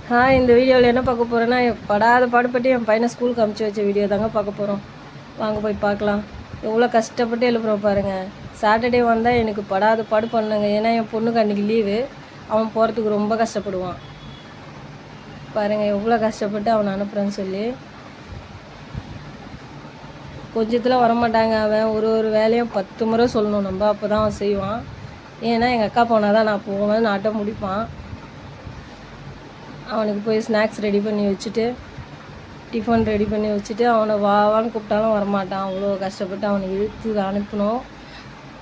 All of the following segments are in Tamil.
இந்த வீடியோவில் என்ன பார்க்க போகிறேன்னா, படாத பாடுபட்டு என் பையனை ஸ்கூலுக்கு அமுச்சு வச்ச வீடியோ தாங்க பார்க்க போகிறோம். வாங்க போய் பார்க்கலாம். எவ்வளோ கஷ்டப்பட்டு எழுப்புறோம் பாருங்கள். சாட்டர்டே வந்தால் எனக்கு படாத பாடு பண்ணுங்க. ஏன்னா என் பொண்ணுக்கு அன்றைக்கி லீவு. அவன் போகிறதுக்கு ரொம்ப கஷ்டப்படுவான். பாருங்கள் எவ்வளோ கஷ்டப்பட்டு அவனை அனுப்புகிறேன்னு சொல்லி. கொஞ்சத்தில் வரமாட்டாங்க. அவன் ஒரு வேலையும் 10 முறை சொல்லணும் நம்ம, அப்போ தான் அவன் செய்வான். ஏன்னா எங்கள் அக்கா போனால் தான் நான் போவேன், நாட்டை முடிப்பான். அவனுக்கு போய் ஸ்நாக்ஸ் ரெடி பண்ணி வச்சுட்டு, டிஃபன் ரெடி பண்ணி வச்சுட்டு, அவனை வான்னு கூப்பிட்டாலும் வரமாட்டான். அவ்வளோ கஷ்டப்பட்டு அவனை இழுத்து அனுப்பணும்.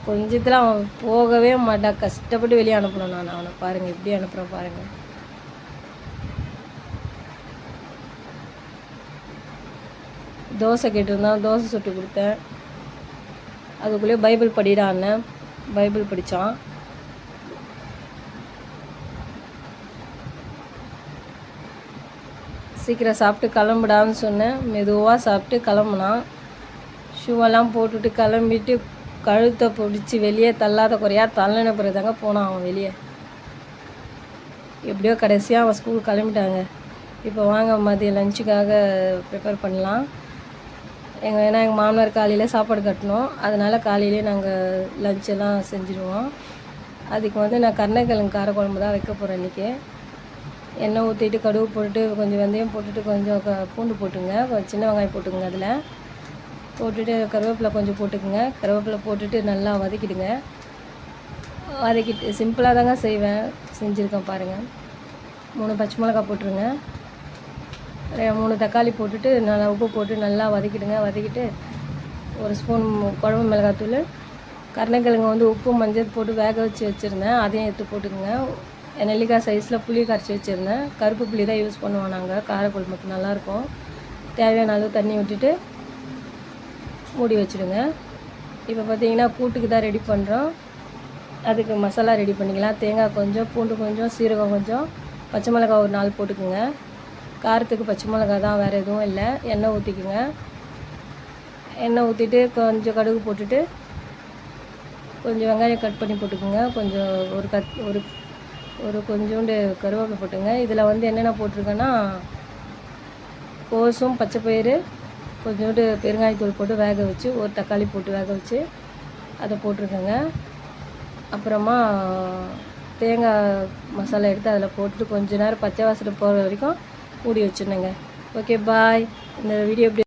கொஞ்சத்தில் அவன் போகவே மாட்டான். கஷ்டப்பட்டு வெளியே அனுப்பணும் நான் அவனை. பாருங்கள் எப்படி அனுப்புகிறேன் பாருங்கள். தோசை கேட்டிருந்தான், தோசை சுட்டு கொடுத்தேன். அதுக்குள்ளேயே பைபிள் படிடான்னு பைபிள் படித்தான். சீக்கிரம் சாப்பிட்டு கிளம்புடான்னு சொன்னேன். மெதுவாக சாப்பிட்டு கிளம்புனான். ஷூவெல்லாம் போட்டுட்டு கிளம்பிட்டு கழுத்தை பிடிச்சி வெளியே தள்ளாத குறையா தள்ளின பிறகு தாங்க போனான் அவன் வெளியே. எப்படியோ கடைசியாக அவன் ஸ்கூல் கிளம்பிட்டாங்க. இப்போ வாங்க மதியம் லஞ்சுக்காக ப்ரிப்பேர் பண்ணலாம். ஏன்னா எங்கள் மாமனார் காலையில் சாப்பாடு கட்டணும். அதனால் காலையிலே நாங்கள் லஞ்செல்லாம் செஞ்சுருவோம். அதுக்கு நான் கருணக்கிழங்கு காரக்குழம்பு தான் வைக்க போகிறேன் இன்றைக்கி. எண்ணெய் ஊற்றிட்டு கடுகு போட்டுட்டு கொஞ்சம் வெந்தயம் போட்டுட்டு கொஞ்சம் பூண்டு போட்டுங்க, கொஞ்சம் சின்ன வெங்காயம் போட்டுங்க. அதில் போட்டுட்டு கருவேப்பிலை கொஞ்சம் போட்டுக்குங்க. கருவேப்பிலை போட்டுட்டு நல்லா வதக்கிடுங்க. வதக்கிட்டு சிம்பிளாக தாங்க செஞ்சுருக்கேன் பாருங்கள். 3 பச்சை மிளகாய் போட்டுருங்க. 3 தக்காளி போட்டுட்டு நல்லா உப்பு போட்டு நல்லா வதக்கிடுங்க. வதக்கிட்டு 1 ஸ்பூன் குழம்பு மிளகாத்தூள், கருணக்கிழங்கு உப்பு மஞ்சள் போட்டு வேக வச்சுருந்தேன், அதையும் எடுத்து போட்டுக்குங்க. நெல்லிக்காய் சைஸில் புளி கரைச்சி வச்சுருந்தேன். கருப்பு புளி தான் யூஸ் பண்ணுவோம் நாங்கள். காரக்குழம்புக்கு நல்லாயிருக்கும். தேவையான அளவு தண்ணி விட்டுட்டு மூடி வச்சுடுங்க. இப்போ பார்த்திங்கன்னா கூட்டுக்கு தான் ரெடி பண்ணுறோம். அதுக்கு மசாலா ரெடி பண்ணிக்கலாம். தேங்காய் கொஞ்சம், பூண்டு கொஞ்சம், சீரகம் கொஞ்சம், பச்சை மிளகாய் ஒரு 4 போட்டுக்குங்க. காரத்துக்கு பச்சை மிளகாய் தான், வேறு எதுவும் இல்லை. எண்ணெய் ஊற்றிக்குங்க. எண்ணெய் ஊற்றிட்டு கொஞ்சம் கடுகு போட்டுட்டு கொஞ்சம் வெங்காயம் கட் பண்ணி போட்டுக்குங்க. கொஞ்சம் ஒரு கொஞ்சோண்டு கருவேப்பிலை போட்டுங்க. இதில் என்னென்ன போட்டிருக்கேன்னா, கோஸும் பச்சை பயிறு, கொஞ்சோண்டு பெருங்காயத்தூள் போட்டு வேக வச்சு, ஒரு தக்காளி போட்டு வேக வச்சு அதை போட்டிருக்கேங்க. அப்புறமா தேங்காய் மசாலா எடுத்து அதில் போட்டுட்டு கொஞ்ச நேரம் பச்சை வாசனை போகிற வரைக்கும் மூடி வச்சுருந்தேங்க. Okay bye. இந்த வீடியோ எப்படி